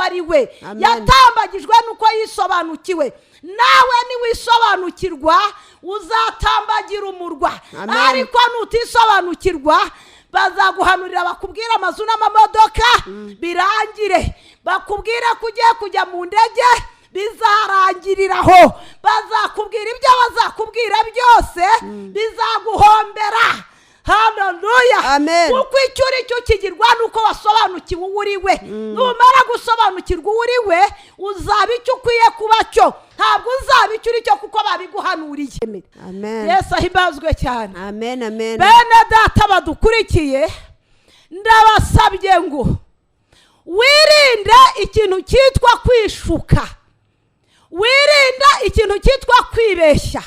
ari we, yatambagijwe nuko yisobanukiwe. Nawe niwisobanukirwa uzatambagira umurwa, ariko nutisobanukirwa bazaguhanurira bakubwira amazu n'amamodoka birangire, bakubwira kugiye kujya mu ndege bizarangiriraho, bazakubwira ibyo bazakubwira byose bizaguhombera. Haleluya. Kuko icyo uri cyo kigirwa nuko wasobanukiwe uri we. Numara gusobanukirwa uri we uzaba icyo ukwiye kuba cyo, ntabwo uzaba icyo uri cyo kuko babiguhanuriye. Yesu ahimbazwe cyane. Bene data badukurikiye, ndabasabye ngo wirinde ikintu cyitwa kwishuka, wirinde ikintu cyitwa kwibeshya.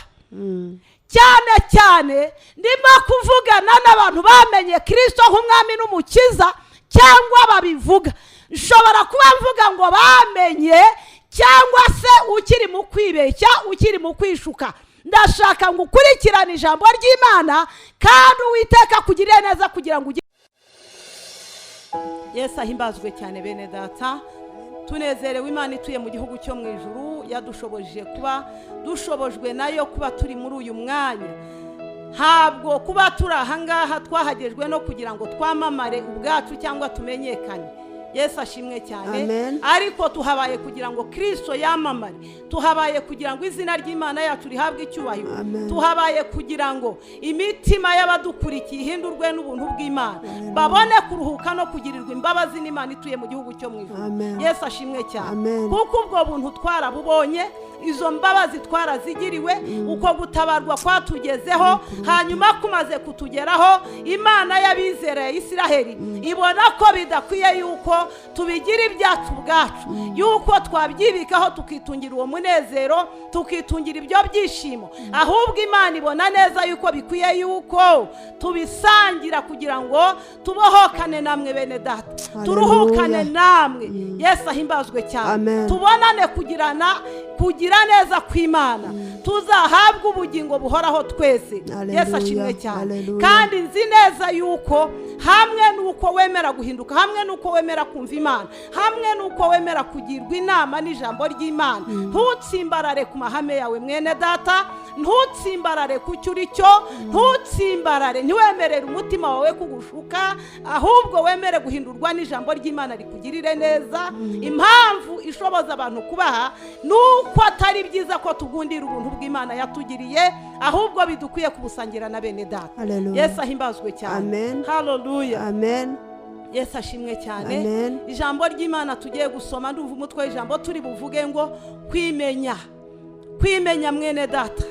Cyane cyane ndimo kuvugana n'abantu bamenye Kristo nk'umwami n'umukiza, cyangwa babivuga. Nshobora kuba mvuga ngo bamenye, cyangwa se ukiri mu kwibeshya, ukiri mu kwishuka. Ndashaka ngo ukurikirane ijambo ry'Imana kandi Uwiteka akugirire neza kugira ngo Yesu ahimbazwe cyane. Bene data, tunezerewe Imana ituye mu gihugu cyo mu ijuru, yadushoboje kuba dushobojwe nayo kuba turi muri uyu mwanya. Ntabwo kuba turi aha ngaha twahagejwe no kugira ngo twamamare ubwacu cyangwa tumenyekane. Yesu ashimwe cyane. Ariko tuhabaye kugira ngo Kristo yamamare, tuhabaye kugira ngo izina ry'Imana yacu rihabwe icyubahiro, tuhabaye kugira ngo imitima y'abadukurikiye ihindurwe n'ubuntu bw'Imana, babone kuruhuka no kugirirwa imbabazi n'Imana ituye mu gihugu cyo mu ijuru. Yesu ashimwe cyane. Kuko ubwo buntu twarabubonye, izo mbabazi twarazigiriwe, uko gutabarwa kwatugezeho, hanyuma kumaze kutugeraho, Imana y'abizera ya Isiraheli ibona ko bidakwiye yuko tubigira ibyacu bwacu, yuko twabyibikaho tukitungira uwo munezero, tukitungira ibyo byishimo. Ahubwo Imana ibona neza yuko bikwiye yuko tubisangira kugira ngo tubohokane namwe bene data, turuhukane namwe. Yesu ahimbazwe cyane. Tubonane kugira neza kw'Imana, tuzahabwa ubugingo buhoraho twese. Yesu ashimwe cyane. Kandi nzi neza yuko hamwe nuko wemera guhinduka, hamwe nuko wemera kumva Imana, hamwe nuko wemera kugirwa inama n'ijambo ry'Imana, ntutsimbarare ku mahame yawe mwene data, ntutsimbarare ku cyo uri cyo, ntutsimbarare, ntiwemerere umutima wawe kugushuka, ahubwo wemere guhindurwa n'ijambo ry'Imana rikugirire neza. Impamvu ishoboza abantu kubaha nuko atari byiza ko tugundira ubuntu bw'Imana yatugiriye, ahubwo bidukwiye kubusangira na bene data. Yesu ahimbazwe cyane. Haleluya. Yesu ashimwe cyane. Ijambo ry'Imana tugiye gusoma, ndumva umutwe w'ijambo turi buvuge ngo kwimenya. Kwimenya mwene data,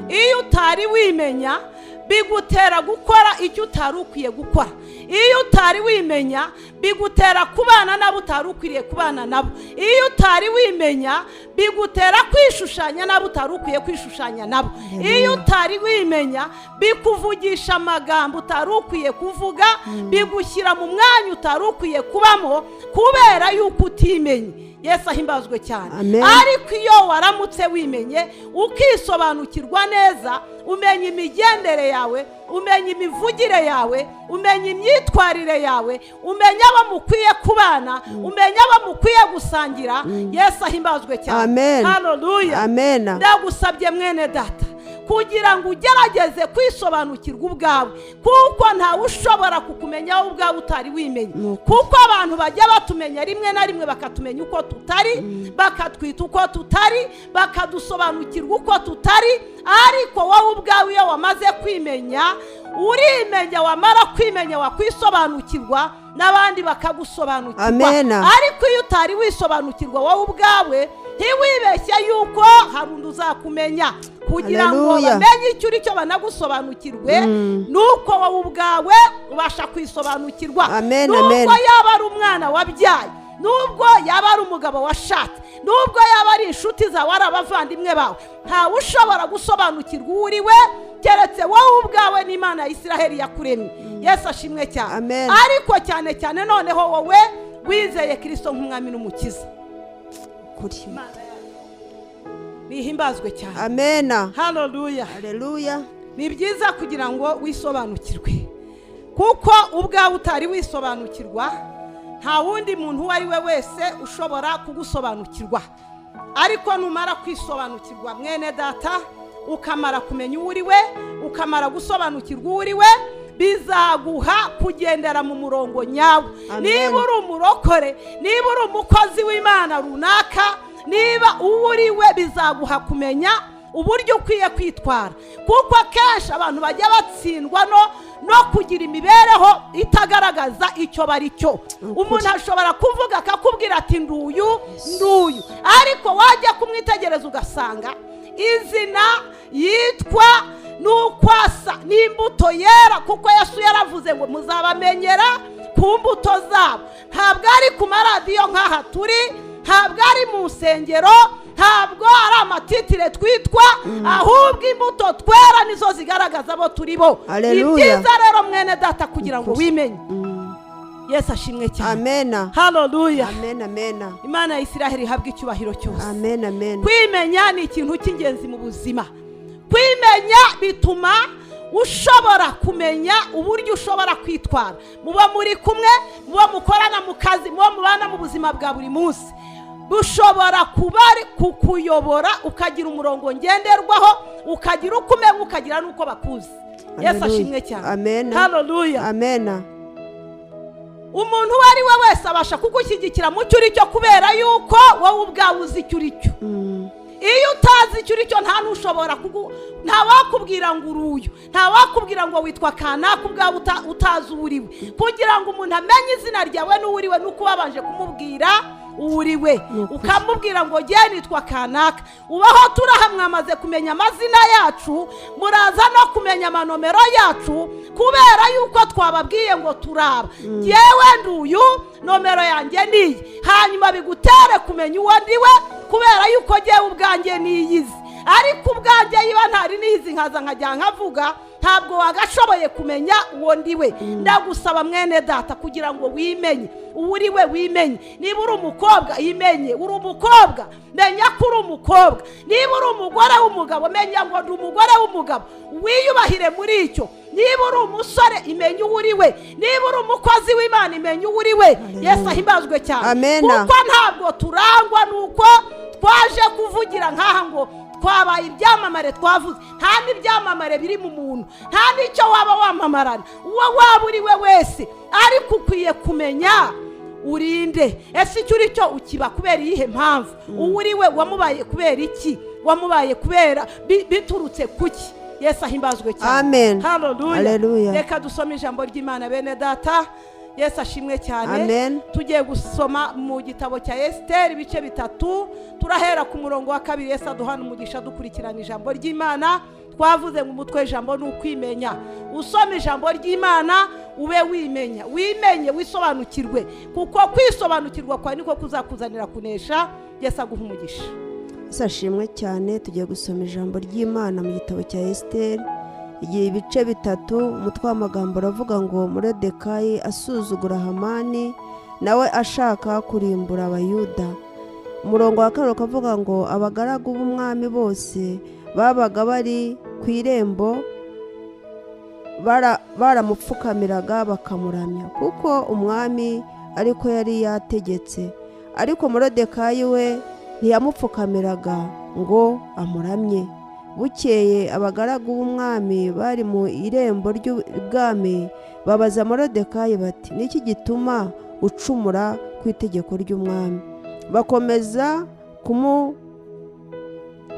iyo utari wimenya bigutera gukora icyo utari ukwiye gukora. Iyo utari wimenya bigutera kubana nabo utari ukwiriye kubana nabo. Iyo utari wimenya bigutera kwishushanya nabo utari ukwiye kwishushanya nabo. Iyo utari wimenya bikuvugisha amagambo utari ukwiye kuvuga, bigushyira mu mwanya utari ukwiye kubamo kubera yuko utimenye. Yesu ahimbazwe cyane. Ariko iyo waramutse wimenye, ukisobanukirwa neza, umenya imigendere yawe, umenya imivugire yawe, umenya imyitwarire yawe, umenya abo mukwiye kubana, umenya abo mukwiye gusangira. Yesu ahimbazwe cyane. Haleluya. Ndagusabye mwene data kugira ngo ugerageze kwisobanukirwa ubwawe, kuko nta ushobora kukumenya ubwawe utari wimenye. Kuko abantu bajya batumenya rimwe na rimwe, bakatumenya uko tutari, bakatwita uko tutari, bakadusobanukirwa uko tutari. Ariko wowe ubwawe iyo wamaze kwimenya, urimenya, wamara kwimenya wakwisobanukirwa, n'abandi bakagusobanukirwa. Ariko iyo utari wisobanukirwa wowe ubwawe, ntiwibeshye yuko hari undi uzakumenya kugira ngo bamenye icyo uri cyo banagusobanukirwe. Nuko wowe ubwawe ubasha kwisobanukirwa. Nubwo yaba ari umwana wabyaye, nubwo yaba ari umugabo washatse, nubwo yaba ari inshuti zawe, ari abavandimwe bawe, nta ushobora gusobanukirwa uri we keretse wowe ubwawe n'Imana ya Isiraheli yakuremye. Yesu ashimwe cyane. Ariko cyane cyane noneho wowe wizeye Kristo nk'umwami n'umukiza. Kuri bihimbazwe cyane. Haleluya. Ni byiza kugira ngo wisobanukirwe, kuko ubwawe utari wisobanukirwa nta wundi muntu uwo ari we wese ushobora kugusobanukirwa, ariko numara kwisobanukirwa mwene data, ukamara kumenya uwo uri we, ukamara gusobanukirwa uwo uri we, bizaguha kugendera mu murongo nyawo. Niba uri umurokore, niba uri umukozi w'Imana runaka, niba uwo uri we, bizaguha kumenya uburyo ukwiye kwitwara, kuko akenshi abantu bajya batsindwa no kugira imibereho itagaragaza icyo bari cyo. Umuntu ashobora kuvuga akakubwira ati nduyu, ariko wajya kumwitegereza ugasanga izina yitwa n'ukwasa n'imbuto yera, kuko Yesu yaravuze ngo muzabamenyera ku mbuto zabo. Ntabwo ari ku maradiyo nk'aha turi, ntabwo ari mu nsengero, ntabwo ari amatitire twitwa, ahubwo imbuto twera nizo zigaragaza abo turi bo. Ni byiza rero mwene data kugira ngo wimenye. Yesu ashimwe cyane. Amen. Hallelujah. Amen, amen. Imana ya Isiraheli ihabwe icyubahiro cyose. Amen, amen. Kwimenya ni ikintu cy'ingenzi mu buzima. Kwimenya bituma ushobora kumenya uburyo ushobora kwitwara. Muba muri kumwe, muba mukorana mu kazi, muba mubana mu buzima bwa buri munsi. Bushobora kuba kukuyobora, ukagira umurongo ngenderwaho, ukagira uko umenya, ukagira n'uko bakuzi. Yesu ashimwe cyane. Amen. Hallelujah. Amen. Umuntu uwo ari we wese abasha kugushyigikira mu cyo uri cyo, kubera yuko wowe ubwawe uzi icyo uri cyo. Iyo utazi icyo uri cyo, nta n'ushobora nta wakubwira ngo uruyu, nta wakubwira ngo witwa kanaka ubwawe utazi uwo uri we. Kugira ngo umuntu amenye izina ryawe n'uwo uri we, nuko wabanje kumubwira uwo uri we, ukamubwira ngo jye nitwa kanaka. Ubaho turahamwe amaze kumenya amazina yacu, muraza no kumenya amanomero yacu, kubera yuko twababwiye ngo turaba. Yewe nduyu, nomero yanjye niyi. Hanyuma bigutere kumenya uwo ndi we, kubera yuko jyewe ubwanjye niyizi. Ariko ubwanjye yiba ntari niyizi nkaza nkajya nkavuga, ntabwo wagashoboye kumenya uwo ndi we. Ndagusaba mwene data kugira ngo wimenye uwo uri we, wimenye. Niba uri umukobwa, yimenye uri umukobwa, menya ko uri umukobwa. Niba uri umugore w'umugabo, menya ngo ndi umugore w'umugabo, wiyubahire muri icyo. Niba uri umusore, imenye uwo uri we. Niba uri umukozi w'Imana, imenye uwo uri we. Yesu ahimbazwe cyane. Kuko ntabwo turangwa nuko twaje kuvugira nk'aha ngo twabaye ibyamamare twavuze. Nta n'ibyamamare biri mu muntu, nta n'icyo waba wamamarana uwo waba uri we wese, ariko ukwiye kumenya urinde. Ese icyo uri cyo ukiba kubera iyihe mpamvu? Uwo uri we wamubaye kubera iki? Wamubaye kubera biturutse kuki? Yesu ahimbazwe cyane. Amen. Hallelujah. Reka dusome ijambo ry'Imana bene data. Yesu ashimwe cyane. Amen. Tugiye gusoma mu gitabo cya Esther ibice 3, turahera ku murongo wa 2. Yesu aduhana umugisha dukurikirana ijambo ry'Imana. Twavuze mu mutwe ijambo n'ukwimenya. Usoma ijambo ry'Imana ube wimenya, wimenye, wisobanukirwe, kuko kwisobanukirwa kwa niko kuzakuzanira kunesha. Yesu aguha umugisha. Yesu ashimwe cyane. Tugiye gusoma ijambo ry'Imana mu gitabo cya Esther igihe ibice 3. Umutwe w'amagambo aravuga ngo Moridekayi asuzugura Hamani, nawe ashaka kurimbura Abayuda. Umurongo wa 2 ukavuga ngo abagaragu b'umwami bose babaga bari ku irembo baramupfukamiraga bakamuramya, kuko umwami ariko yari yategetse. Ariko Moridekayi we ntiyamupfukamiraga ngo amuramye. Bukeye abagaragu b'umwami bari mu irembo ry'ubwami babaza Moridekayi bati, niki gituma ucumura ku itegeko ry'umwami? Bakomeza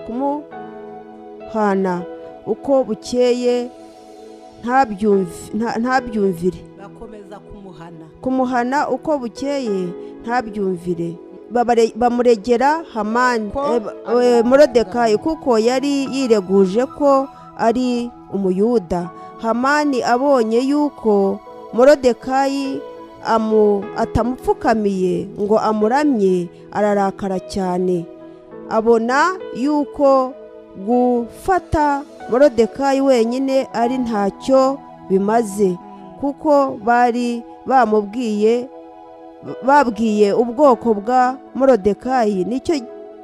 kumuhana uko bukeye ntabyumvire. Bakomeza kumuhana uko bukeye ntabyumvire. Bamuregera Hamani Moridekayi kuko yari yireguje ko ari Umuyuda. Hamani abonye yuko Moridekayi atamupfukamiye ngo amuramye, ararakara cyane. Abona yuko gufata Moridekayi wenyine ari ntacyo bimaze, kuko bari babwiye ubwoko bwa Moridekayi. Nicyo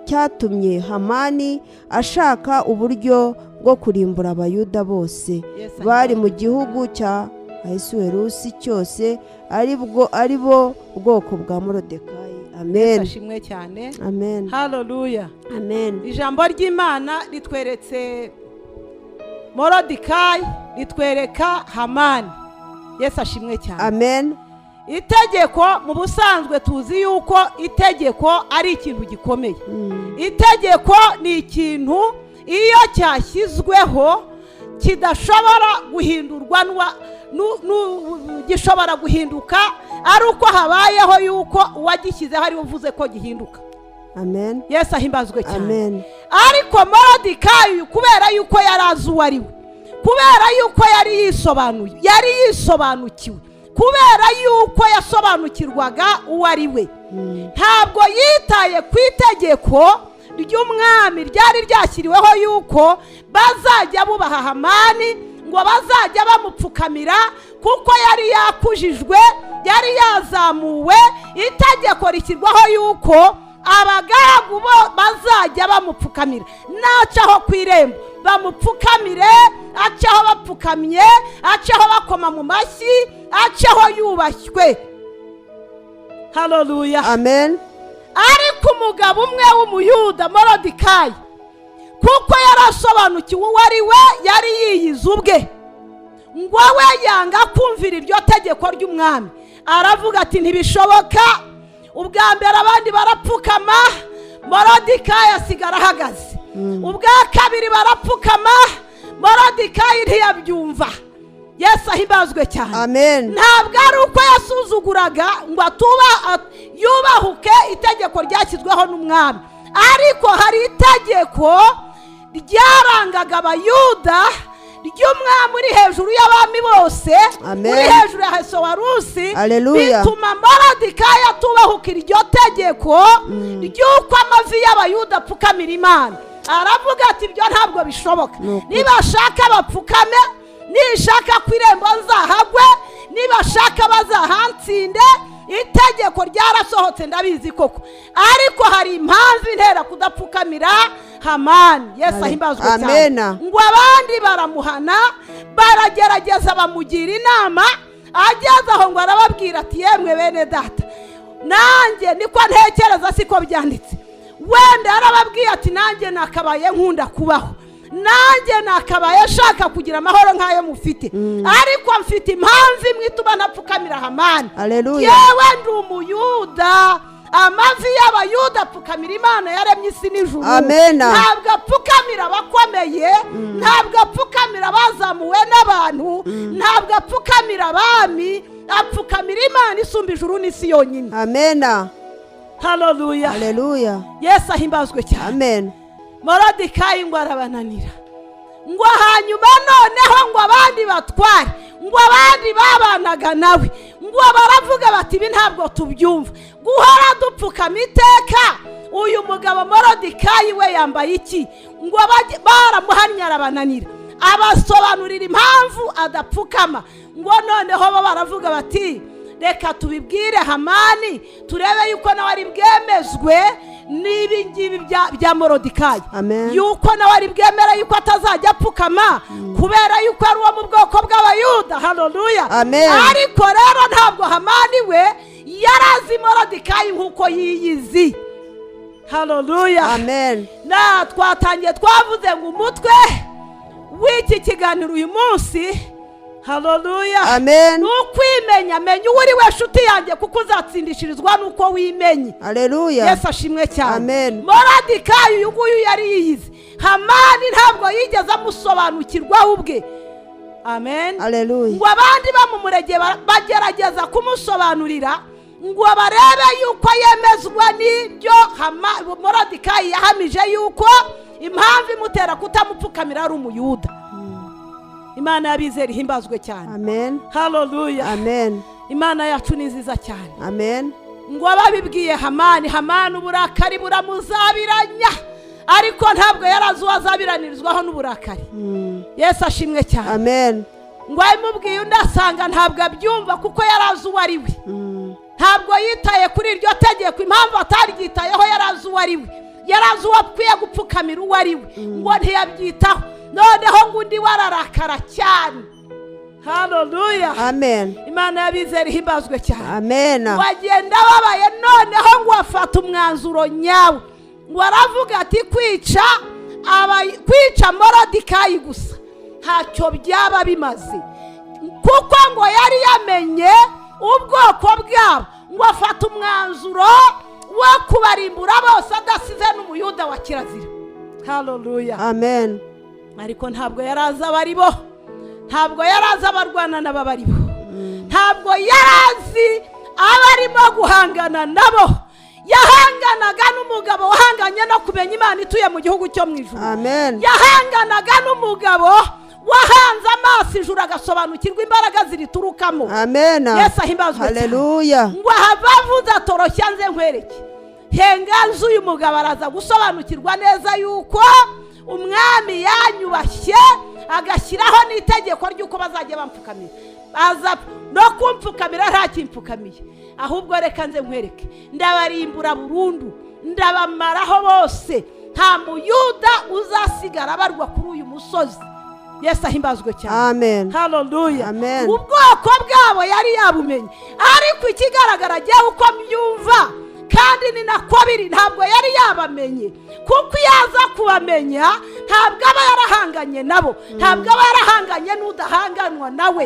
cyatumye Hamani ashaka uburyo bwo kurimbura Abayuda bose bari mu gihugu cya ahasuwerusi cyose ari bo ubwoko bwa Moridekayi. Amen. Ashimwe cyane. Amen. Haleluya. Amen. Ijambo ry'Imana ritweretse Moridekayi, ritwereka Hamani. Yesu ashimwe cyane. Amen. Itegeko mu busanzwe tuzi yuko itegeko ari ikintu gikomeye. Itegeko ni ikintu iyo cyashyizweho kidashobora guhindurwa gishobora guhinduka ari uko habayeho yuko uwagishyizeho ari uvuze ko gihinduka. Amen. Yesu ahimbazwe cyane. Amen. Ariko Moridekayi kubera yuko yari azi uwo ari we, kubera yuko yari yisobanukiwe, kubera yuko yasobanukirwaga uwo ari we, ntabwo yitaye ku itegeko ry'umwami ryari ryashyiriweho yuko bazajya bubaha Hamani, ngo bazajya bamupfukamira, kuko yari yakujijwe, yari yazamuwe. Itegeko rishyirwaho yuko abagaragu bo bazajya bamupfukamira, nacaho ku irembo bamupfukamire, acaho bapfukamye, acaho bakoma mu mashyi, acaho yubashywe. Haleluya. Amen. Ariko umugabo umwe w'umuyuda Moridekayi, kuko yarasobanukiwe uwo ari we, yari yiyize ubwe, ngo we yanga kumvira iryo tegeko ry'umwami. Aravuga ati ntibishoboka. Ubwa mbere abandi barapfukama, Moridekayi asigara ahagaze. Ubwa kabiri barapfukama, Moridekayi ntiyabyumva. Yesu ahimbazwe cyane. Amen. Ntabwo ari uko yasuzuguraga ngo yubahuke itegeko ryashyizweho n'umwami, ariko hari itegeko ryarangaga abayuda ry'umwami uri hejuru y'abami bose, uri hejuru ya Ahasuwerusi. Bituma Moridekayi atubahuka iryo tegeko ry'uko amavi y'abayuda apfukamira Imana. Aravuga ati ibyo ntabwo bishoboka. Nibashaka bapfukame, nishaka ku irembo nzahagwe, nibashaka bazahansinde. Itegeko ryarasohotse ndabizi koko, ariko hari impamvu intera kudapfukamira Hamani. Yesu ahimbazwe cyane. Ngo abandi baramuhana, baragerageza bamugira inama. Ageze aho ngo arababwira ati yemwe bene data, nanjye niko ntekereza siko byanditse. Wenda yarababwiye ati nanjye nakabaye nkunda kubaho, nanjye nakabaye shaka kugira amahoro nk'ayo mufite, ariko mfite impamvu imwe ituma napfukamira Hamani. Yewe ndi umuyuda, amavi y'abayuda apfukamira Imana yaremye isi n'ijuru. Ntabwo apfukamira abakomeye, ntabwo apfukamira abazamuwe n'abantu, ntabwo apfukamira abami, apfukamira Imana isumba ijuru n'isi yonyine. Amen. Haleluya. Haleluya. Yesu ahimbazwe cyane. Amen. Moridekayi ngo arabananira, ngo hanyuma noneho ngo abandi batware, ngo abandi babanaga nawe, ngo baravuga bati ibi ntabwo tubyumva, guhora dupfukama iteka. Uyu mugabo Moridekayi we yambaye iki? Ngo baramuhannye arabananira, abasobanurira impamvu adapfukama. Ngo noneho bo baravuga bati reka tubibwire Hamani turebe yuko nawe ari bwemezwe n'ibi ngibi bya Moridekayi, yuko nawe ari bwemera yuko atazajya apfukama kubera yuko ari uwo mu bwoko bw'abayuda. Haleluya. Ariko rero ntabwo Hamani we yarazi Moridekayi nk'uko yiyizi. Haleluya. Amen. Na twatangiye twavuze ngo umutwe w'iki kiganiro uyu munsi, haleluya, amen, nukwimenya. Menya uwo uri we nshuti yanjye, kuko uzatsindishirizwa nuko wimenye. Haleluya. Yesu ashimwe cyane. Amen. Moridekayi uyu nguyu yari yiyizi, Hamani ntabwo yigeze amusobanukirwa ubwe. Amen. Haleluya. Ngo abandi bamumurege bagerageza kumusobanurira ngo barebe yuko yemezwa n'ibyo Moridekayi yahamije yuko impamvu imutera kutamupfukamira ari umuyuda. Imana y'abizera ihimbazwe cyane. Amen. Haleluya. Amen. Imana yacu ni nziza cyane. Amen. Ngo ababibwiye Hamani, Hamani uburakari buramuzabiranya, ariko ntabwo yarazi uwazabiranirizwaho n'uburakari. Yesu ashimwe cyane. Amen. Ngo ayimubwiye undi asanga ntabwo abyumva, kuko yarazi uwo ari we. Ntabwo yitaye kuri iryo tegeko, impamvu ataryitayeho yarazi uwo ari we, yarazi uwo akwiye gupfukamira uwo ari we, ngo ntiyabyitaho. Noneho ngo undi wararakara cyane. haleluya, amen, imana y'abizera ihimbazwe cyane. amen, wagenda babaye noneho ngo afata umwanzuro nyawo, ngo aravuga ati kwica Morodekayi gusa ntacyo byaba bimaze, kuko ngo yari yamenye ubwoko bwabo, ngo afata umwanzuro wo kubarimbura bose adasize n'umuyuda wa kirazira. haleluya, amen, ariko ntabwo yari azi abari bo, ntabwo yari azi abarwana n'ababari bo, ntabwo yari azi abarimo guhangana nabo. yahanganaga n'umugabo wahanganye no kumenya Imana ituye mu gihugu cyo mu ijuru. amen, yahanganaga n'umugabo wahanze amaso ijuru agasobanukirwa imbaraga ziriturukamo. amen, Yesu ahimbazwe cyane. haleluya, ngo abavuze atoroshya nze nkwereke, henganze uyu mugabo araza gusobanukirwa neza yuko umwami yanyubashye agashyiraho n'itegeko ry'uko bazajya bamfukamira. aza no kumpfukamira ntakimpfukamiye, ahubwo reka nze nkwereke, ndabarimbura burundu, ndabamaraho bose, nta muyuda uzasigara abarwa kuri uyu musozi. Yesu ahimbazwe cyane. amen, haleluya, amen, ubwoko bwabo yari yabumenye, ariko ikigaragara agiye uko myumva kandi ni nako biri, ntabwo yari yabamenye, kuko iyo aza kubamenya ntabwo aba yarahanganye nabo, ntabwo aba yarahanganye n'udahanganwa nawe.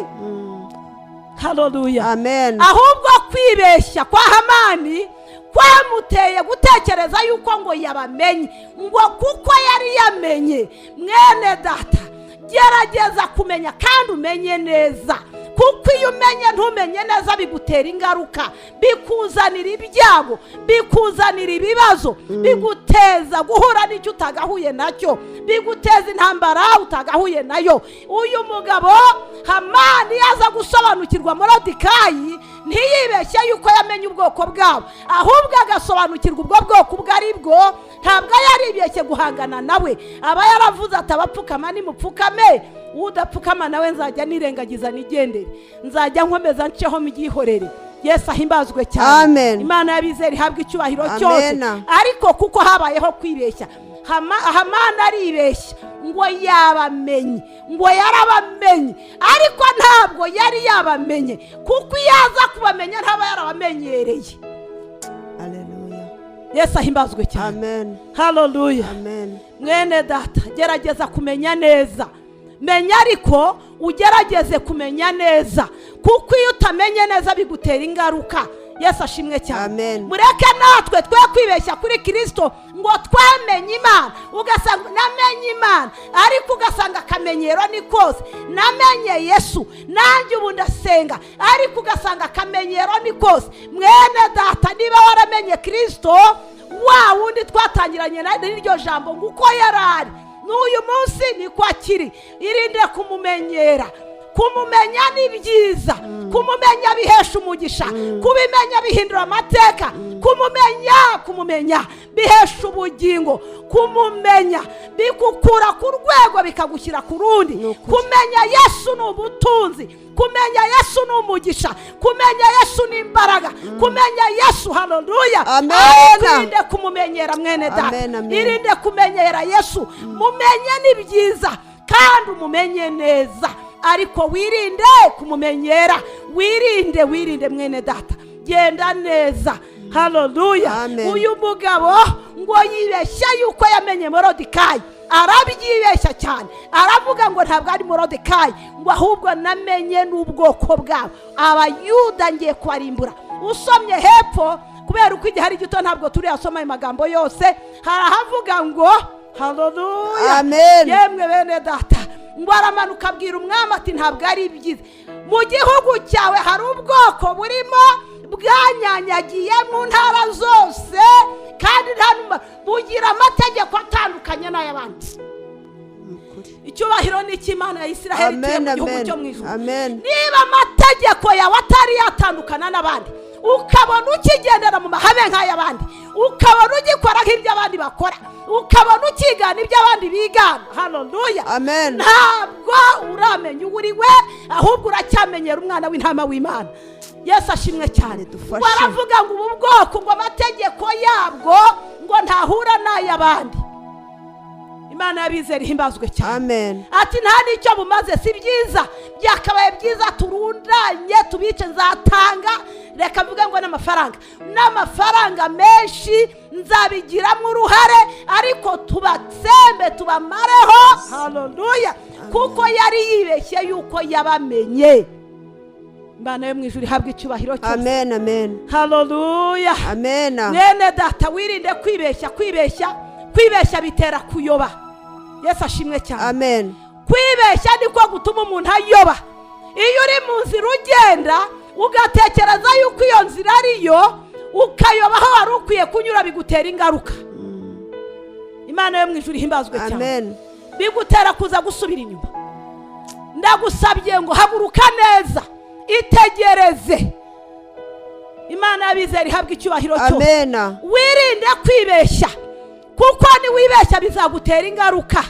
haleluya, amen, ahubwo kwibeshya kwa Hamani kwamuteye gutekereza yuko ngo yabamenye, ngo kuko yari yamenye. mwene data, gerageza kumenya kandi umenye neza, kuko iyo umenye ntumenye neza bigutera ingaruka, bikuzanira ibyago, bikuzanira ibibazo, biguteza guhura n'icyo utagahuye nacyo, biguteza intambara utagahuye nayo. uyu mugabo Hamani yaza gusobanukirwa Morodekayi, ntiyibeshye yuko yamenye ubwoko bwabo, ahubwo agasobanukirwa ubwo bwoko ubwo ari bwo. ntabwo yaribeshye guhangana nawe, aba yaravuze ati abapfukama nimupfukame, udapfukama nawe nzajya nirengagiza nigendere, nzajya nkomeza nceho mugihorere. Yesu ahimbazwe cyane. amen, imana y'abizera ihabwa icyubahiro Amen. cyose, ariko kuko habayeho kwibeshya, Hamani aribeshya ngo yabamenye, ngo yarabamenye, ariko ntabwo yari yabamenye, kuko iyo aza kubamenya ntaba yarabamenyereye. haleluya, Yesu ahimbazwe cyane. amen, haleluya, amen, mwene data, gerageza kumenya neza, menya ariko ugerageze kumenya neza, kuko iyo utamenye neza bigutera ingaruka. Yesu ashimwe cyane. amen, mureke natwe twe kwibeshya kuri Kristo ngo twamenye Imana, ugasanga namenye Imana, ariko ugasanga akamenyero ni kose. namenye Yesu, nanjye ubu ndasenga, ariko ugasanga akamenyero ni kose. mwene data, niba waramenye Kristo, wa wundi twatangiranye n'iryo jambo ngo uko yarari n'uyu munsi niko akiri, irinde kumumenyera. kumumenya ni byiza, kumumenya bihesha umugisha, kubimenya bihindura amateka, kumumenya bihesha ubugingo, kumumenya bigukura ku rwego bikagushyira ku rundi. kumenya Yesu ni ubutunzi, kumenya Yesu ni umugisha, kumenya Yesu ni imbaraga, kumenya Yesu. haleluya, irinde kumumenyera mwene data, irinde kumenyera Yesu. mumenye ni byiza kandi umumenye neza, ariko wirinde kumumenyera, wirinde mwene data, genda neza. haleluya, uyu mugabo ngo yibeshya yuko yamenye Morodekayi, arabyibeshya cyane, aravuga ngo ntabwo ari Morodekayi, ngo ahubwo namenye n'ubwoko bwabo, abayuda ngiye kubarimbura. usomye hepfo, kubera uko igihe ari gito ntabwo turi asoma amagambo yose, harahavuga ngo haleluya, yemwe bene data, ngo aramanuka abwira umwami ati ntabwo ari byiza, mu gihugu cyawe hari ubwoko burimo bwanyanyagiye mu ntara zose, kandi bugira amategeko atandukanye n'ay'abandi. icyubahiro ni icy'Imana ya Isiraheli ituye mu gihugu cyo mu ijuru. niba amategeko yawe atari yatandukana n'abandi, ukabona ukigendera mu mahame nk'ay'abandi, ukabona ugikora nk'iby'abandi bakora, ukabona ukigana iby'abandi bigana, haleluya, ntabwo uramenya uwo uri we, ahubwo uracyamenyera umwana w'intama w'Imana. Yesu ashimwe cyane. baravuga ngo ubu bwoko ngo amategeko yabwo ngo ntahura n'ay'abandi. Imana y'abizera ihimbazwe cyane. Amen. Ati nta n'icyo bumaze, si byiza, byakabaye byiza turundanye tubice, nzatanga, reka mvuge ngo n'amafaranga menshi nzabigiramo uruhare, ariko tubatsembe tubamareho. Haleluya. Kuko yari yibeshye yuko yabamenye. Imana yo mu ijuru ihabwa icyubahiro cyose. Amen, amen. Haleluya. Amen. Mwene data wirinde kwibeshya bitera kuyoba. Yesu ashimwe cyane. Amen. Kwibeshya niko gutuma umuntu ayoba. Iyo uri mu nzira ugenda ugatekereza yuko iyo nzira ariyo, ukayoba aho wari ukwiye kunyura, bigutera ingaruka. Imana yo mu ijuru ihimbazwe cyane. Amen. Bigutera kuza gusubira inyuma. Ndagusabye ngo haguruka neza, itegereze. Imana y'abizera ihabwa icyubahiro cyose. Amen. Wirinde kwibeshya, kuko ni wibeshya bizagutera ingaruka.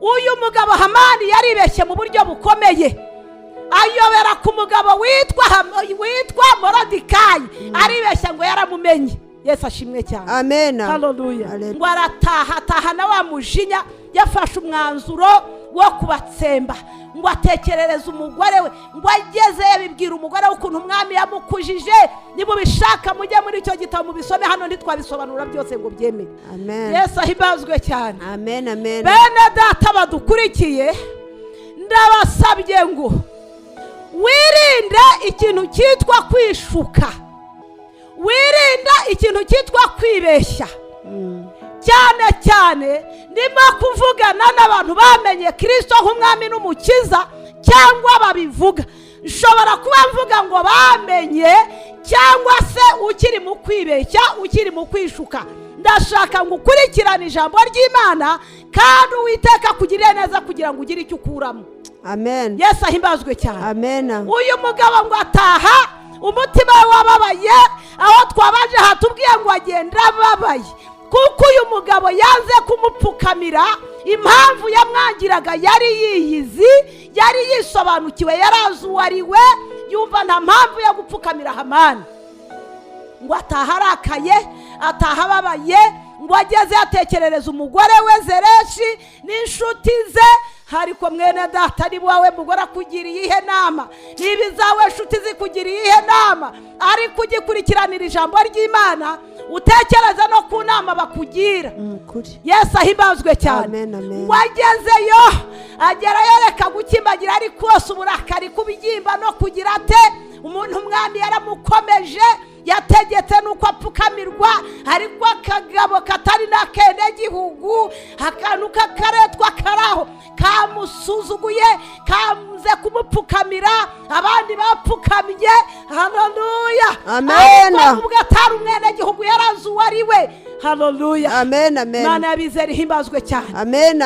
Uyu mugabo Hamani yaribeshye mu buryo bukomeye, ayobera ku mugabo witwa Morodekayi, aribeshya ngo yaramumenye. Yesu ashimwe cyane. Amen. Haleluya. Ngo arataha na wa mujinya, yafashe umwanzuro wo kubatsemba. Ngo atekerereze umugore we, ngo ageze yabibwira umugore we ukuntu umwami yamukujije. Nimubishaka mujye muri icyo gitabo mubisome, hano ntitwabisobanura byose ngo byemere. Amen. Yesu ahimbazwe cyane. Amen, amen. Bene data badukurikiye, ndabasabye ngo wirinde ikintu cyitwa kwishuka, wirinde ikintu cyitwa kwibeshya. cyane ndimo kuvugana n'abantu bamenye Kristo nk'umwami n'umukiza, cyangwa babivuga. Nshobora kuba mvuga ngo bamenye, cyangwa se ukiri mu kwibeshya, ukiri mu kwishuka. Ndashaka ngo ukurikirane ijambo ry'Imana, kandi Uwiteka kugirire neza kugira ngo ugire icyo ukuramo. Amen. Yesu ahimbazwe cyane. Amen. Uyu mugabo ngo ataha, umutima we wababaye, aho twabaje hatubwiye ngo agenda ababaye, kuko uyu mugabo yanze kumupfukamira. Impamvu yamwangiraga yari yiyizi, yari yisobanukiwe, yarazi uwo ari we, yumva nta mpamvu yo gupfukamira Hamani. Ngo ataha arakaye, ataha ababaye, ngo ageze yatekerereza umugore we Zereshi n'inshuti ze. Ariko mwene data, ni wawe mugore akugiriye ihe nama, niba izawe nshuti zikugiriye ihe nama, ariko ugikurikiranira ijambo ry'Imana, utekereza no ku nama bakugira. Yesu ahimbazwe cyane. Ngo agezeyo, agerayo reka gukimbagira, ariko kose uburakari kubyimba no kugira ate. Umuntu umwami yaramukomeje, yategetse nuko apfukamirwa, ariko akagabo katari nakende gihugu, akantu kakaretwa karaho kamusuzuguye, kamuze kumupfukamira, abandi bapfukamiye. Haleluya. Amen. Ubwo atari umwene gihugu yarazi uwo ari we. Haleluya. Amen, amen. Mana y'abizera ihimbazwe cyane. Amen.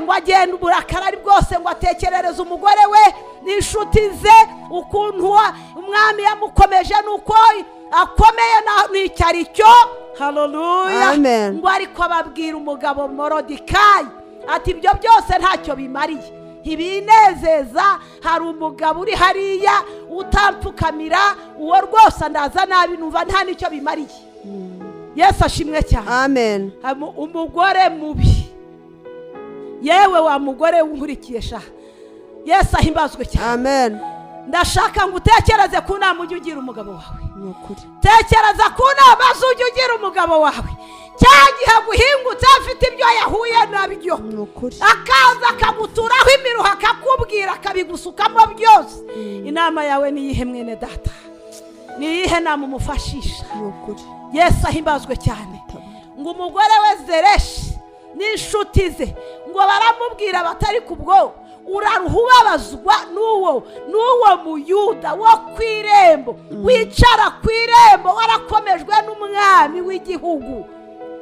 Ngo agenda uburakari bwose, ngo atekerereze umugore we n'inshuti ze, ukuntu umwami yamukomeje, nuko akomeye n'icyari cyo. Haleluya. Amen. Ngo ariko ababwira umugabo Morodekayi ati ibyo byose ntacyo bimariye, ntibinezeza. Hari umugabo uri hariya utampfukamira, uwo rwose ndaza nabi, numva nta nicyo bimariye. Yesu ashimwe cyane. Amen. Umugore mubi, yewe wa mugore unkurikiye sha, Yesu ahimbazwe cyane. Amen. Ndashaka ngo utekereze ku nama ujye ugira umugabo wawe. Nukuri. Tekereza ku nama ujye ugira umugabo wawe, cyagihe guhingutse afite ibyo yahuye nabyo, akaza akaguturaho imiruho, akakubwira, akabigusukamo byose. Inama yawe ni iyihe mwene data? Ni iyihe nama umufashisha? Yesu ahimbazwe cyane. Ngo umugore we Zereshi n'inshuti ze, ngo baramubwira batari kubwo uraruha ubabazwa n'uwo muyuda wo kw'irembo, wicara kw'irembo warakomejwe n'umwami w'igihugu,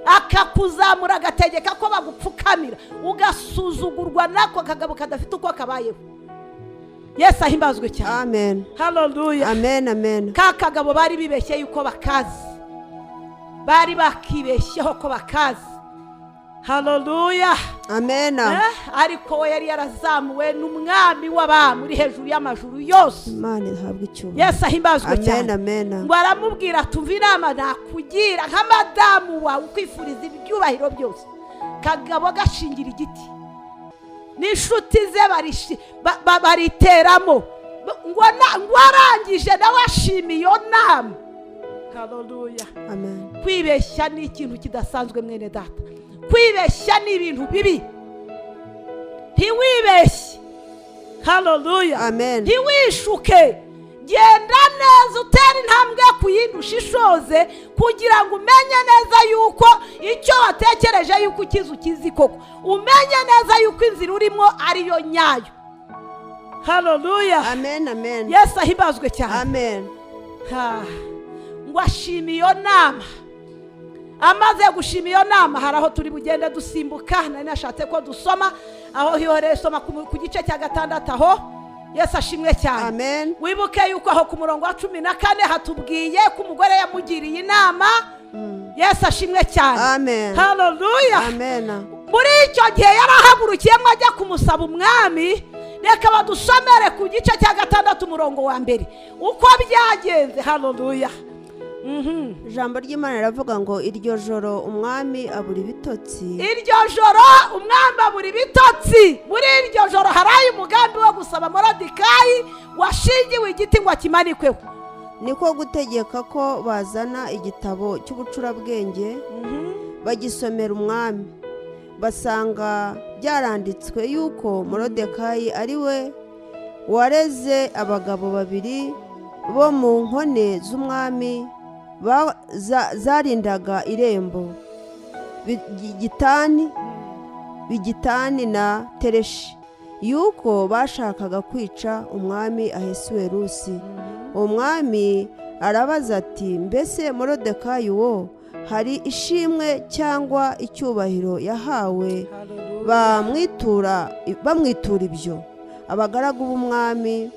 akakuzamura agategeka ko bagupfukamira, ugasuzugurwa n'ako kagabo kadafite uko kabayeho. Yesu ahimbazwe cyane. Amen. Haleluya. Amen, amen. Ka kagabo bari bibeshye yuko bakazi, bari bakibeshyeho ko bakazi. Haleluya. Amen. Ariko we yari yarazamuwe n'umwami w'abami uri hejuru y'amajuru yose. Imana ihabwe icyubahiro. Yesu ahimbazwe cyane. Amen, amen. Ngo aramubwira tumva inama nakugira nk'amadamu wawe ukwifuriza ibyubahiro byose, kagabo gashingira igiti n'inshuti ze bariteramo ngo arangije nawe ashima iyo nama. Haleluya. Amen. Kwibeshya ni ikintu kidasanzwe mwene data. Kwibeshya ni ibintu bibi. Ntiwibeshye. Haleluya. Amen. Ntiwishuke. Genda neza utera intambwe ku yindi ushishoze kugira ngo umenye neza yuko icyo watekereje yuko ukizi koko. Umenye neza yuko inzira urimo ariyo nyayo. Haleluya. Amen. Amen. Yesu ahibazwe cyane. Amen. Ngo ashime iyo nama. Amaze gushima iyo nama hari aho turi bugende dusimbuka. Nari nashatse ko dusoma aho hihoreye soma ku gice cya 6 aho. Yesu ashimwe cyane. Amen. Wibuke yuko aho ku murongo wa 14 hatubwiye ko umugore yamugiriye inama. Yesu ashimwe cyane. Amen. Haleluya. Amen. Muri icyo gihe yarahagurukiyemo ajya kumusaba umwami. Reka badusomere ku gice cya 6 umurongo wa 1 uko byagenze. Haleluya. Ijambo ry'Imana riravuga ngo iryo joro umwami abura ibitotsi. Iryo joro umwami abura ibitotsi. Muri iryo joro haraye umugambi wo gusaba Moridekayi washingiwe igiti ngo akimanikweho. Niko gutegeka ko bazana igitabo cy'ubucurabwenge bagisomera umwami. Basanga byaranditswe yuko Moridekayi ari we wareze abagabo babiri bo mu nkone z'umwami zarindaga irembo, Bigitani na Tereshi, yuko bashakaga kwica umwami Ahasuwerusi. Umwami arabaza ati, mbese Moridekayi wo hari ishimwe cyangwa icyubahiro yahawe bamwitura ibyo? Abagaragu b'umwami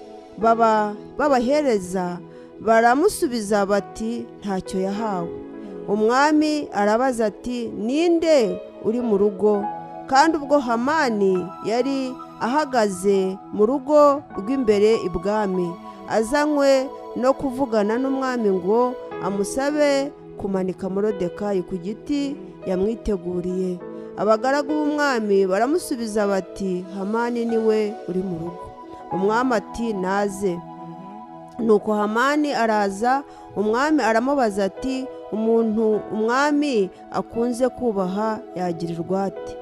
babahereza baramusubiza bati ntacyo yahawe. Umwami arabaza ati, ninde uri mu rugo? Kandi ubwo Hamani yari ahagaze mu rugo rw'imbere ibwami, azanywe no kuvugana n'umwami ngo amusabe kumanika Moridekayi ku giti yamwiteguriye. Abagaragu b'umwami baramusubiza bati, Hamani niwe uri mu rugo. Umwami ati, naze. Nuko Hamani araza. Umwami aramubaza ati, umuntu umwami akunze kubaha yagirirwa ate?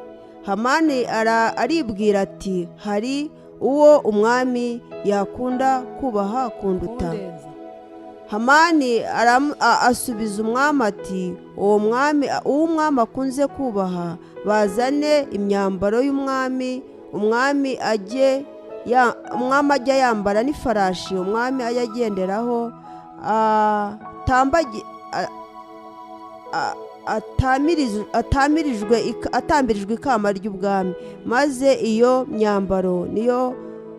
Hamani aribwira ati, hari uwo umwami yakunda kubaha kunduta. Hamani asubiza umwami ati, uwo umwami akunze kubaha bazane imyambaro y'umwami, umwami ajya yambara n'ifarashi umwami ajya agenderaho, atambirijwe ikamba ry'ubwami, maze iyo myambaro niyo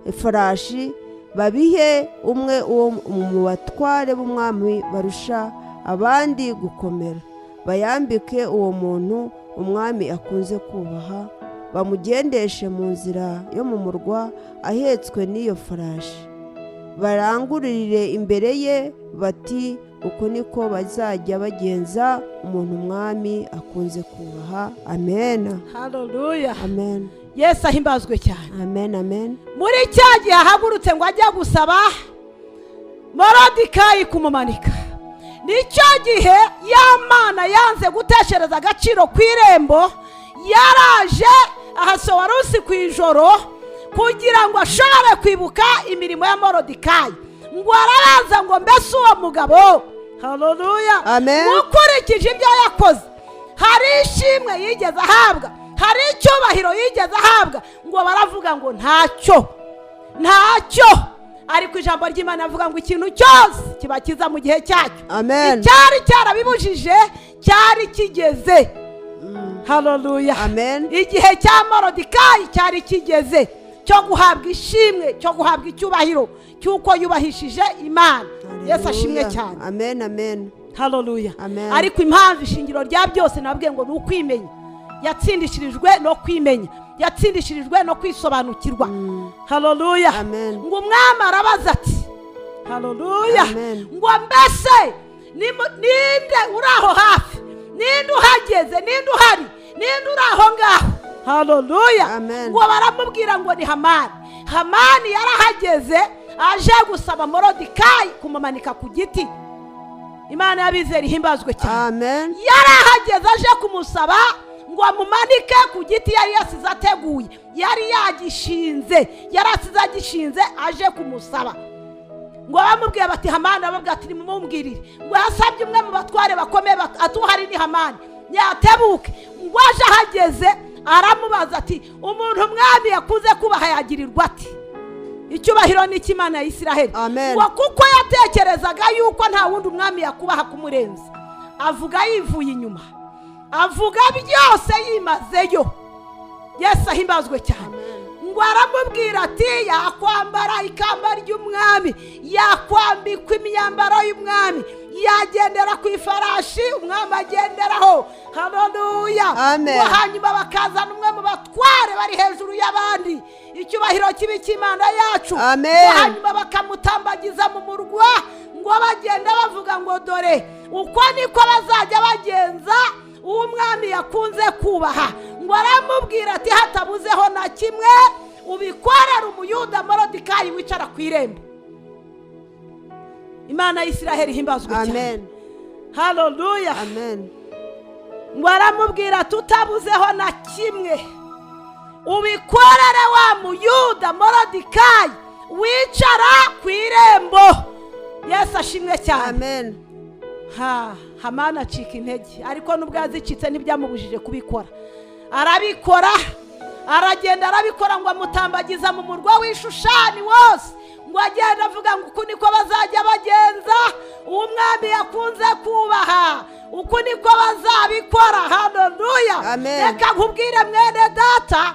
ifarashi babihe umwe mu batware b'umwami barusha abandi gukomera, bayambike uwo muntu umwami akunze kubaha, bamugendeshe mu nzira yo mu murwa ahetswe n'iyo farashi, barangururire imbere ye bati, uko niko bazajya bagenza umuntu umwami akunze kubaha. Amen. Haleluya. Amen. Yesu ahimbazwe cyane. Amen. Amen. Muri cya gihe ahagurutse ngo ajya gusaba Moridekayi kumumanika, nicyo gihe y'Imana yanze guteshereza agaciro ku irembo, yaraje Ahasuwerusi ku ijoro kugira ngo ashobore kwibuka imirimo ya Moridekayi, ngo arabaza ngo mbese uwo mugabo, haleluya, Amen, ukurikije ibyo yakoze hari ishimwe yigeze ahabwa, hari icyubahiro yigeze ahabwa? Ngo baravuga ngo ntacyo. Ariko ijambo ry'Imana avuga ngo ikintu cyose kiba kiza mu gihe cyacyo. Amen. Icyari cyarabibujije cyari kigeze. Haleluya. Amen. Igihe cya Moridekayi cyari kigeze cyo guhabwa ishimwe, cyo guhabwa icyubahiro cyuko yubahishije Imana. Yesu ashimwe cyane. Amen. Amen. Haleluya. Amen. Ariko impamvu ishingiro rya byose nabwiye ngo ni ukwimenya. Yatsindishirijwe no kwimenya, yatsindishirijwe no kwisobanukirwa. Haleluya. Amen. Ngo umwami arabaza ati, haleluya, Amen, ngo mbese ninde uri aho hafi, ninde uhageze, ninde uhari, ninde uri aho ngaho? Haleluya. Amen. Ngo baramubwira ngo ni Hamani. Hamani yarahageze aje gusaba Morodekayi kumumanika ku giti. Imana y'abizera ihimbazwe cyane. Amen. Yarahageze aje kumusaba ngo amumanike ku giti yari yasize ateguye, yari yagishinze, yarasize agishinze aje kumusaba. Ngo bamubwiye bati Hamani, ababwira ati nimumumbwirire ngo yasabye umwe mu batware bakomeye atuhari ni Hamani nyatebuke. Ngo aje ahageze aramubaza ati umuntu umwami yakuze kubaha yagirirwa ati? Icyubahiro ni cy'Imana ya Isiraheli. Ngo kuko yatekerezaga yuko nta wundi umwami yakubaha kumurenza, avuga yivuye inyuma, avuga byose yimazeyo. Yesu ahimbazwe cyane. Ngo aramubwira ati yakwambara ikamba ry'umwami, yakwambikwa imyambaro y'umwami, yagendera ku ifarashi umwami agenderaho. Haleluya. Hanyuma bakazana umwe mu batware bari hejuru y'abandi, icyubahiro kibi cy'Imana yacu. Hanyuma bakamutambagiza mu murwa, ngo bagenda bavuga ngo dore uko niko bazajya bagenza uwo umwami yakunze kubaha. Ngo aramubwira ati hatabuzeho na kimwe ubikorera umuyuda Morodekayi wicara ku irembo. Imana y'Isiraheli ihimbazwe cyane. Haleluya. Ngo aramubwira tutabuzeho na kimwe ubikorere wa muyuda Morodekayi wicara ku irembo. Yesu ashimwe cyane. Hamani acika intege, ariko nubwo yazicitse ntibyamubujije kubikora. Arabikora, aragenda arabikora. Ngo amutambagiza mu murwa w'Ishushani wose, ngo agenda avuga ngo uku niko bazajya bagenza uwo umwami yakunze kubaha, uku niko bazabikora. Haleluya. Reka nkubwire mwene data,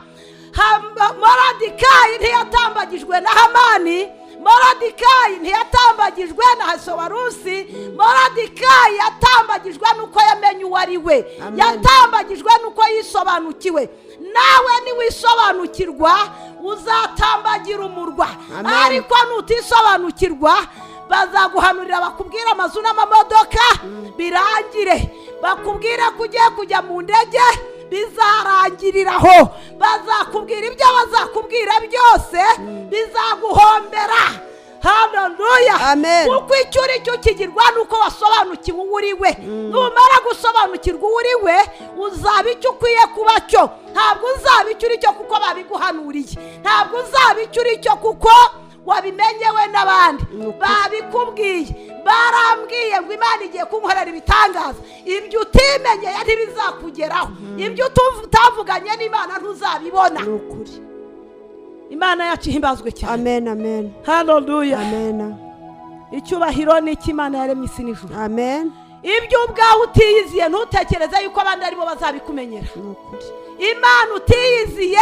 Morodekayi ntiyatambagijwe na Hamani, Morodekayi ntiyatambagijwe na Hasowarusi, Morodekayi yatambagijwe nuko yamenye uwo ari we, yatambagijwe nuko yisobanukiwe. Nawe niwisobanukirwa uzatambagira umurwa, ariko nutisobanukirwa bazaguhanurira bakubwira amazu n'amamodoka birangire, bakubwira kugiye kujya mu ndege bizarangiriraho, bazakubwira ibyo bazakubwira byose bizaguhombera. Haleluya. Kuko icyo uri cyo kigirwa nuko wasobanukiwe uwo uri we. Numara gusobanukirwa uwo uri we uzaba icyo ukwiye kuba cyo, ntabwo uzaba icyo uri cyo kuko babiguhanuriye, ntabwo uzaba icyo uri cyo kuko wabimenyewe n'abandi babikubwiye. Barambwiye ngo Imana igiye kunkorera ibitangaza, ibyo utimenyeye ntibizakugeraho, ibyo utavuganye n'Imana ntuzabibona. Imana yacu ihimbazwe cyane. Haleluya. Icyubahiro ni cy'Imana yaremye isi n'ijuru. Ibyo ubwawe utiyiziye ntutekereze yuko abandi aribo bazabikumenyera. Imana utiyiziye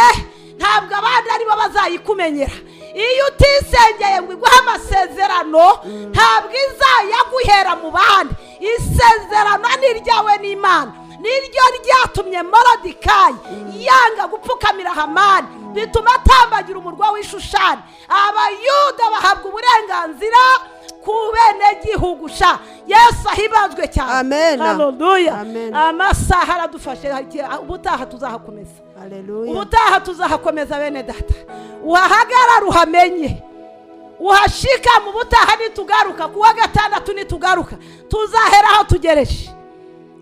ntabwo abandi aribo bazayikumenyera. Iyo utisengeye ngo iguhe amasezerano ntabwo izayaguhera mu bandi. Isezerano ni ryawe n'Imana, niryo ryatumye Morodekayi yanga gupfukamira Hamani, bituma atambagira umurwa w'Ishushani. Abayuda bahabwa uburenganzira ku bene gihugu sha. Yesu ahimbazwe cyane. Haleluya. Amasaha aradufashe, ubutaha tuzahakomeza. Ubutaha tuzahakomeza bene data. Uhahagarara uhamenye, uhashika mu butaha nitugaruka kuwa gatandatu nitugaruka tuzaheraho tugereje.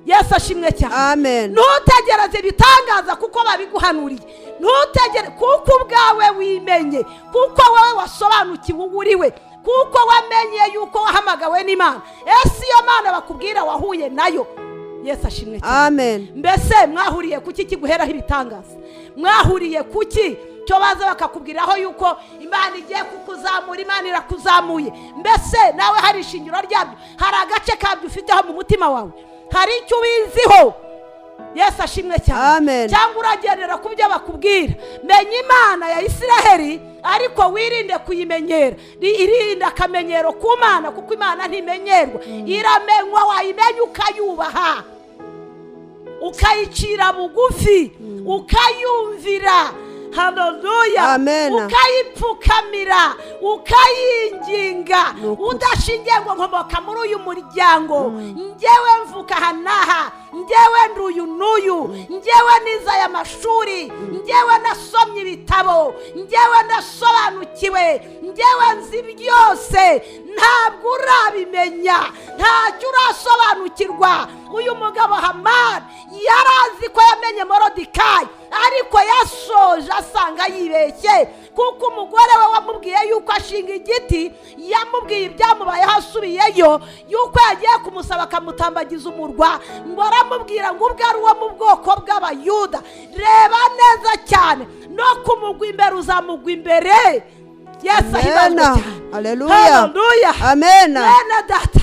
Yesu ashimwe cyane. Ntutegereze ibitangaza kuko babiguhanuriye, ntutegere kuko ubwawe wimenye, kuko wowe wasobanukiwe uwo uri we, kuko wamenye yuko wahamagawe n'Imana. Ese iyo Mana bakubwira wahuye nayo. Yesu ashimwe cyane. Mbese mwahuriye kuki kiguheraho ibitangaza? Mwahuriye kuki cyo baza bakakubwiraho yuko Imana igiye kukuzamura, Imana irakuzamuye? Mbese nawe hari ishingiro ryabyo, hari agace kabyo ufiteho mu mutima wawe, hari icyo ubiziho? Yesu ashimwe cyane. Cyangwa uragendera ku byo bakubwira? Menya Imana ya Isiraheli, ariko wirinde kuyimenyera. Irinde akamenyero ku Mana, kuko Imana ntimenyerwa, iramenywa. Wayimenya ukayubaha, ukayicira bugufi, ukayumvira. haleluya, Amen. ukayipfukamira ukayinginga udashingiye ngo nkomoka muri uyu muryango, njyewe mvuka aha n'aha, njyewe ndi uyu n'uyu, njyewe nize aya mashuri, njyewe nasomye ibitabo, njyewe ndasobanukiwe, njyewe nzi byose, ntabwo urabimenya, ntacyo urasobanukirwa. Uyu mugabo Hamani yarazi ko yamenye Morodekayi, ariko yasoje asanga yibeshye, kuko umugore we wamubwiye yuko ashinga igiti, yamubwiye ibyamubayeho asubiyeyo, yuko yagiye kumusaba akamutambagiza umurwa, ngo aramubwira ngo ubwo ari uwo mu bwoko bw'Abayuda. Reba neza cyane, no kumugwa imbere uzamugwa imbere. Yesu ahimazwe cyane. Haleluya. Amen. Bene data,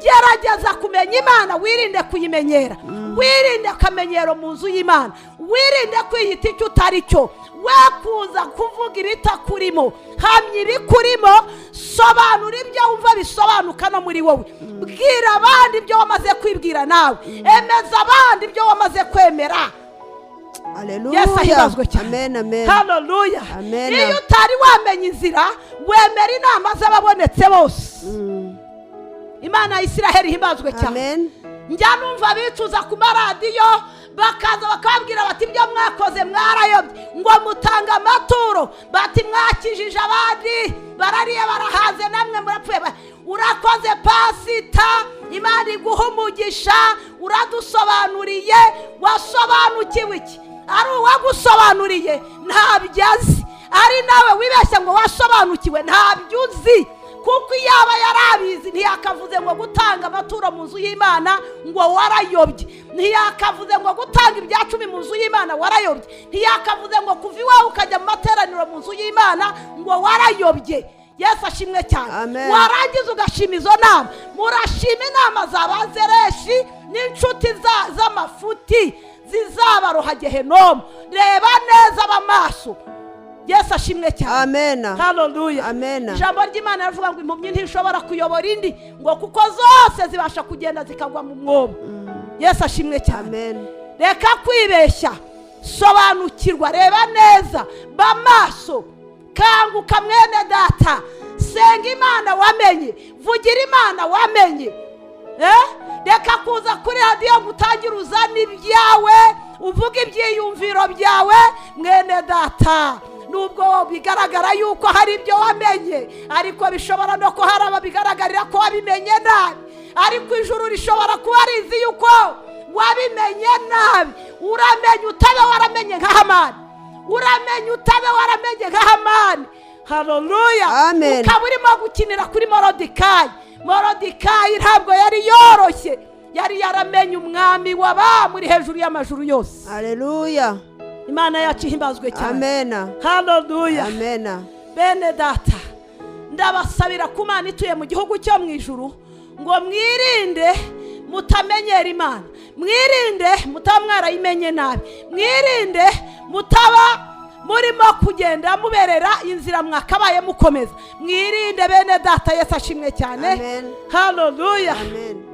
gerageza kumenya Imana, wirinde kuyimenyera, wirinde akamenyero mu nzu y'Imana, wirinde kwiyita icyo utari cyo, we kuza kuvuga ibitakurimo, hamya ibikurimo, sobanura ibyo wumva bisobanuka no muri wowe, bwira abandi ibyo wamaze kwibwira nawe, emeza abandi ibyo wamaze kwemera. Haleluya. Yesu ahimazwe cyane. Amen, amen. Haleluya. Amen. Iyo utari wamenya inzira, wemera inama z'ababonetse bose. Imana ya Isiraheli ihimazwe cyane. Amen. Njya numva bicuza ku maradiyo, bakaza bakabwira bati ibyo mwakoze mwarayobye, ngo mutanga amaturo, bati mwakijije abandi, barariye barahaze, namwe murapfuye. Urakoze pasita, Imana iguha umugisha, uradusobanuriye. Wasobanukiwe iki? Ari uwagusobanuriye ntabyo azi, ari nawe wibeshya ngo wasobanukiwe ntabyo uzi, kuko iyaba yarabizi ntiyakavuze ngo gutanga amaturo mu nzu y'Imana ngo warayobye, ntiyakavuze ngo gutanga ibya 10 mu nzu y'Imana warayobye, ntiyakavuze ngo kuva iwawe ukajya mu materaniro mu nzu y'Imana ngo warayobye. Yesu ashimwe cyane. Warangiza ugashima izo nama, murashima inama z'abazereshi n'inshuti z'amafuti zizabaroha Gehenomu. Reba neza abamaso. Yesu ashimwe cyane. Amen. Haleluya. Amen. Ijambo ry'Imana rivuga ngo impumyi ntishobora kuyobora indi, ngo kuko zose zibasha kugenda zikagwa mu mwobo. Yesu ashimwe cyane. Amen. Reka kwibeshya, sobanukirwa, reba neza, bamaso, kanguka mwene data, senga Imana wamenye, vugira Imana wamenye. Reka kuza kuri radiyo gutangira uzana ibyawe, uvuga ibyiyumviro byawe. Mwene data, nubwo bigaragara yuko hari ibyo wamenye, ariko bishobora no ko hari ababigaragarira ko wabimenye nabi, ariko ijuru rishobora kuba rizi yuko wabimenye nabi. Uramenye utabe waramenye nka Hamani, uramenye utabe waramenye nka Hamani. Haleluya. Amen. Ukaba urimo gukinira kuri Morodekayi. Morodekayi ntabwo yari yoroshye, yari yaramenye umwami w'abamuri hejuru y'amajuru yose. Haleluya. Imana yacu ihimbazwe cyane. Amen. Haleluya. Amen. Bene data, ndabasabira ku Mana ituye mu gihugu cyo mu ijuru, ngo mwirinde mutamenyera Imana, mwirinde mutaba mwarayimenye nabi, mwirinde mutaba murimo kugenda muberera inzira mwakabaye mukomeza, mwirinde bene data. Yesu ashimwe cyane. Amen. Haleluya. Amen.